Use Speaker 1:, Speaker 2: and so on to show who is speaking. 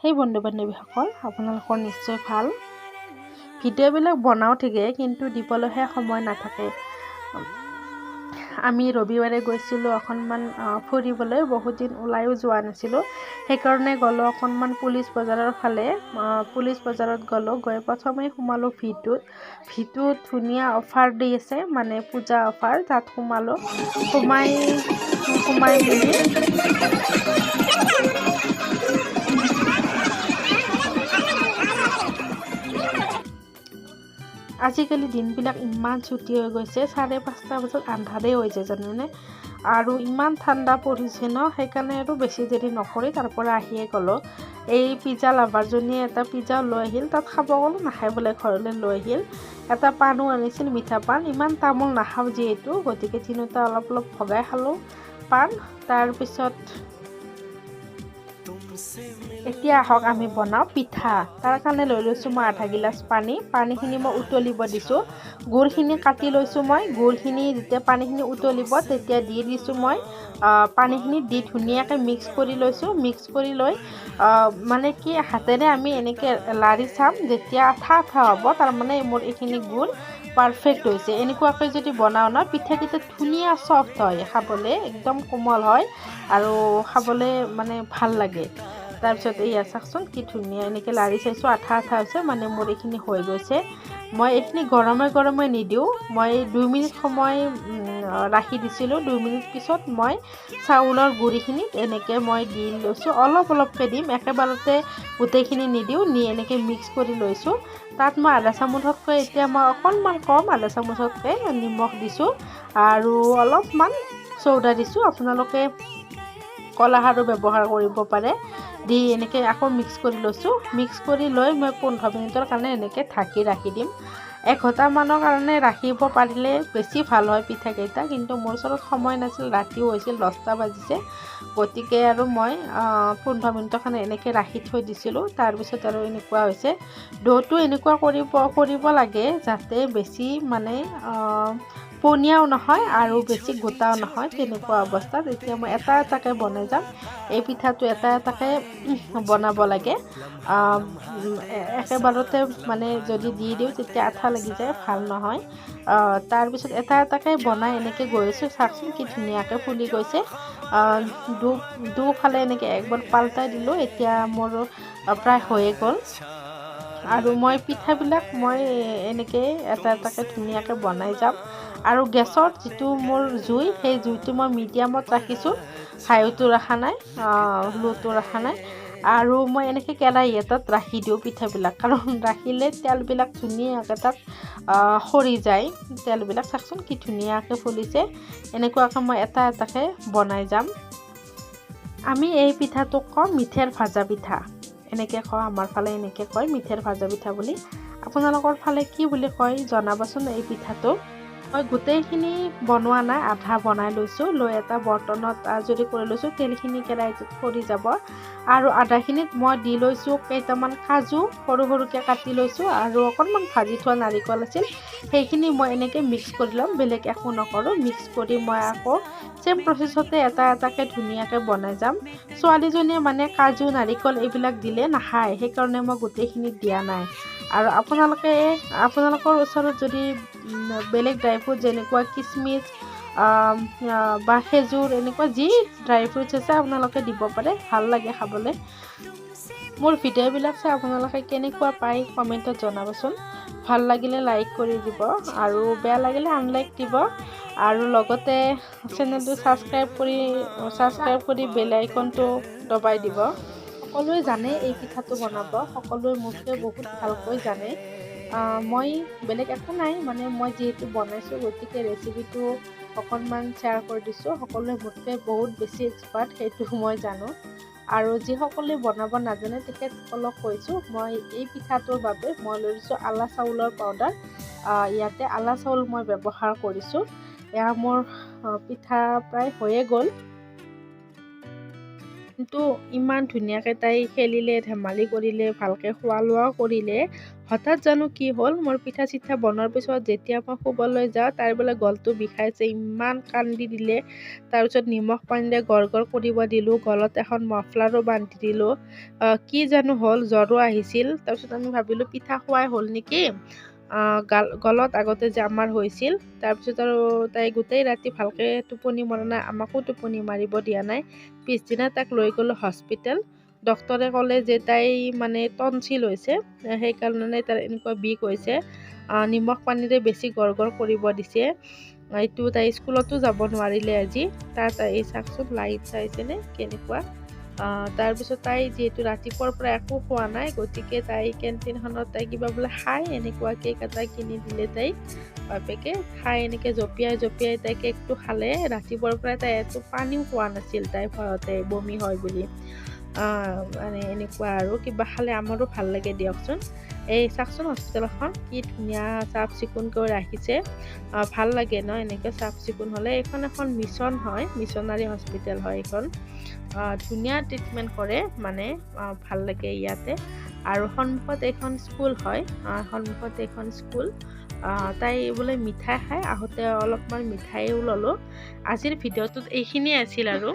Speaker 1: সেই বন্ধু বান্ধৱীসকল আপোনালোকৰ নিশ্চয় ভাল। ভিডিঅ'বিলাক বনাও ঠিকে, কিন্তু দিবলৈহে সময় নাথাকে। আমি ৰবিবাৰে গৈছিলোঁ অকণমান ফুৰিবলৈ, বহুত দিন ওলাইও যোৱা নাছিলোঁ। সেইকাৰণে গ'লোঁ অকণমান পুলিচ বজাৰৰ ফালে। পুলিচ বজাৰত গ'লোঁ, গৈ প্ৰথমে সোমালোঁ ভিটোত ধুনীয়া অফাৰ দি আছে, মানে পূজা অফাৰ। তাত সোমালোঁ, সোমাই মেলি আজিকালি দিনবিলাক ইমান ছুটি হৈ গৈছে, 5:30 বজাত আন্ধাৰেই হৈ যায় জানেনে। আৰু ইমান ঠাণ্ডা পৰিছে ন, সেইকাৰণে আৰু বেছি দেৰি নকৰি তাৰ পৰা আহিয়ে গ'লোঁ। এই পিজ্জা লাভাৰজনীয়ে এটা পিজ্জাও লৈ আহিল, তাত খাব গ'লোঁ, নাখাই বোলে ঘৰলৈ লৈ আহিল। এটা পানো আনিছিল, মিঠা পান। ইমান তামোল নাখাওঁ যিহেতু, গতিকে তিনিওটা অলপ অলপ ভগাই খালোঁ পান। তাৰপিছত এতিয়া আহক আমি বনাওঁ পিঠা। তাৰ কাৰণে লৈ লৈছোঁ মই আধা গিলাচ পানীখিনি মই উতলিব দিছোঁ। গুড়খিনি কাটি লৈছোঁ মই। গুড়খিনি যেতিয়া পানীখিনি উতলিব তেতিয়া দি দিছোঁ মই। পানীখিনি দি ধুনীয়াকৈ মিক্স কৰি লৈছোঁ। মিক্স কৰি লৈ মানে কি হাতেৰে আমি এনেকৈ লাৰি চাম, যেতিয়া আঠা হ'ব তাৰমানে মোৰ এইখিনি গুড় পাৰফেক্ট হৈছে। এনেকুৱাকৈ যদি বনাওঁ ন, পিঠাকেইটা ধুনীয়া চফ্ট হয়, খাবলৈ একদম কোমল হয় আৰু খাবলৈ মানে ভাল লাগে। তাৰপিছত এয়া চাওকচোন কি ধুনীয়া, এনেকৈ লাৰি চাইছোঁ, আঠা হৈছে, মানে মোৰ এইখিনি হৈ গৈছে। মই এইখিনি গৰমে নিদিওঁ, মই 2 মিনিট সময় ৰাখি দিছিলোঁ। 2 মিনিট পিছত মই চাউলৰ গুড়িখিনিত এনেকৈ মই দি লৈছোঁ। অলপকৈ দিম, একেবাৰতে গোটেইখিনি নিদিওঁ, এনেকৈ মিক্স কৰি লৈছোঁ। তাত মই আধা চামুচতকৈ এতিয়া মই অকণমান কম, আধা চামুচতকৈ নিমখ দিছোঁ আৰু অলপমান চৌদা দিছোঁ। আপোনালোকে কলা খাৰো ব্যৱহাৰ কৰিব পাৰে। দি এনেকৈ আকৌ মিক্স কৰি লৈছোঁ। মিক্স কৰি লৈ মই 15 মিনিটৰ কাৰণে এনেকৈ ঢাকি ৰাখি দিম। 1 ঘণ্টামানৰ কাৰণে ৰাখিব পাৰিলে বেছি ভাল হয় পিঠাকেইটা, কিন্তু মোৰ ওচৰত সময় নাছিল, ৰাতিও হৈছিল, 10টা বাজিছে। গতিকে আৰু মই 15 মিনিটৰ কাৰণে এনেকৈ ৰাখি থৈ দিছিলোঁ। তাৰপিছত আৰু এনেকুৱা হৈছে। ডোটো এনেকুৱা কৰিব লাগে যাতে বেছি মানে পনীয়াও নহয় আৰু বেছি গোটাও নহয়, তেনেকুৱা অৱস্থাত। এতিয়া মই এটা এটাকৈ বনাই যাম। এই পিঠাটো এটা এটাকৈ বনাব লাগে। একেবাৰতে মানে যদি দি দিওঁ তেতিয়া আঠা লাগি যায়, ভাল নহয়। তাৰপিছত এটা এটাকৈ বনাই এনেকৈ গৈ আছোঁ। চাওকচোন কি ধুনীয়াকৈ ফুলি গৈছে। দুফালে এনেকৈ একবাৰ পাল্টাই দিলোঁ। এতিয়া মোৰ প্ৰায় হৈয়ে গ'ল। আৰু মই পিঠাবিলাক মই এনেকৈ এটা এটাকৈ ধুনীয়াকৈ বনাই যাম। আৰু গেছৰ যিটো মোৰ জুই, সেই জুইটো মই মিডিয়ামত ৰাখিছোঁ, হাইটো ৰখা নাই, লোটো ৰখা নাই। আৰু মই এনেকৈ কেৰাহী এটাত ৰাখি দিওঁ পিঠাবিলাক, কাৰণ ৰাখিলে তেলবিলাক ধুনীয়াকৈ তাত সৰি যায়। তেলবিলাক চাওকচোন কি ধুনীয়াকৈ ফুলিছে। এনেকুৱাকৈ মই এটা এটাকৈ বনাই যাম। আমি এই পিঠাটোক কওঁ মিঠেৰ ভাজা পিঠা, এনেকৈ কওঁ। আমাৰ ফালে এনেকৈ কয় মিঠেৰ ভাজা পিঠা বুলি। আপোনালোকৰ ফালে কি বুলি কয় জনাবচোন। এই পিঠাটো মই গোটেইখিনি বনোৱা নাই, আধা বনাই লৈছোঁ। লৈ এটা বৰ্তনত আজৰি কৰি লৈছোঁ। তেলখিনি কেৰাহীটোত পৰি যাব। আৰু আধাখিনিত মই দি লৈছোঁ কেইটামান কাজু, সৰুকৈ কাটি লৈছোঁ। আৰু অকণমান ভাজি থোৱা নাৰিকল আছিল, সেইখিনি মই এনেকৈ মিক্স কৰি ল'ম, বেলেগ একো নকৰোঁ। মিক্স কৰি মই আকৌ চেম প্ৰচেছতে এটা এটাকৈ ধুনীয়াকৈ বনাই যাম। ছোৱালীজনীয়ে মানে কাজু, নাৰিকল এইবিলাক দিলে নাখায়, সেইকাৰণে মই গোটেইখিনি দিয়া নাই। আৰু আপোনালোকৰ ওচৰত যদি বেলেগ ড্ৰাই ফ্ৰুট যেনেকুৱা কিচমিচ বা খেজুৰ, এনেকুৱা যি ড্ৰাই ফ্ৰুটছ আছে আপোনালোকে দিব পাৰে, ভাল লাগে খাবলৈ। মোৰ ভিডিঅ'বিলাক চাই আপোনালোকে কেনেকুৱা পায় কমেণ্টত জনাবচোন। ভাল লাগিলে লাইক কৰি দিব, আৰু বেয়া লাগিলে আনলাইক দিব। আৰু লগতে চেনেলটো ছাবস্ক্ৰাইব কৰি বেল আইকনটো দবাই দিব। সকলোৱে জানে এই পিঠাটো বনাব, সকলোৱে মোতকৈ বহুত ভালকৈ জানে। মই বেলেগ একো নাই, মানে মই যিহেতু বনাইছোঁ গতিকে ৰেচিপিটো অকণমান শ্বেয়াৰ কৰি দিছোঁ। সকলোৱে মোতকৈ বহুত বেছি এক্সপাৰ্ট, সেইটো মই জানো। আৰু যিসকলে বনাব নাজানে তেখেতসকলক কৈছোঁ, মই এই পিঠাটোৰ বাবে মই লৈছোঁ আলা চাউলৰ পাউডাৰ। ইয়াতে আলা চাউল মই ব্যৱহাৰ কৰিছোঁ। এয়া মোৰ পিঠা প্ৰায় হৈয়ে গ'ল। তো ইমান ধুনীয়াকৈ তাই খেলিলে, ধেমালি কৰিলে, ভালকৈ খোৱা লোৱাও কৰিলে। হঠাৎ জানো কি হ'ল, মোৰ পিঠা চিঠা বনোৱাৰ পিছত যেতিয়া মই শুবলৈ যাওঁ, তাইৰ বোলে গলটো বিষাইছে, ইমান কান্দি দিলে। তাৰপিছত নিমখ পানীৰে গৰ কৰিব দিলোঁ, গলত এখন মফলাৰো বান্ধি দিলোঁ। কি জানো হ'ল, জ্বৰো আহিছিল। তাৰপিছত আমি ভাবিলোঁ পিঠা খোৱাই হ'ল নেকি। গলত আগতে যে আমাৰ হৈছিল, তাৰপিছত আৰু তাই গোটেই ৰাতি ভালকৈ টোপনি মৰা নাই, আমাকো টোপনি মাৰিব দিয়া নাই। পিছদিনা তাক লৈ গ'লোঁ হস্পিটেল। ডক্তৰে ক'লে যে তাই মানে টনচিল হৈছে, সেইকাৰণে তাইৰ এনেকুৱা বিষ হৈছে। নিমখ পানীৰে বেছি গৰ কৰিব দিছে। এইটো তাই স্কুলতো যাব নোৱাৰিলে আজি। তাই চাওকচোন লাইট চাইছেনে কেনেকুৱা। তাৰপিছত তাই যিহেতু ৰাতিপুৱাৰ পৰা একো খোৱা নাই, গতিকে তাই কেণ্টিনখনত তাই কিবা বোলে খাই, এনেকুৱা কেক এটা কিনি দিলে তাইক বাপেকে। খাই এনেকৈ জঁপিয়াই তাই কেকটো খালে। ৰাতিপুৱাৰ পৰা তাই একো পানীও খোৱা নাছিল, তাই ভয়তে বমি হয় বুলি। মানে এনেকুৱা আৰু কিবা খালে আমাৰো ভাল লাগে দিয়কচোন। এই চাওকচোন হস্পিটেলখন কি ধুনীয়া চাফ চিকুণকৈ ৰাখিছে। ভাল লাগে ন এনেকৈ চাফ চিকুণ হ'লে। এইখন এখন মিছন হয়, মিছনাৰী হস্পিটেল হয় এইখন। ধুনীয়া ট্ৰিটমেণ্ট কৰে মানে, ভাল লাগে ইয়াতে। আৰু সন্মুখত এইখন স্কুল হয়, সন্মুখত এইখন স্কুল। তাই বোলে মিঠাই খাই, আহোঁতে অলপমান মিঠাইও ল'লোঁ। আজিৰ ভিডিঅ'টোত এইখিনিয়ে আছিল আৰু।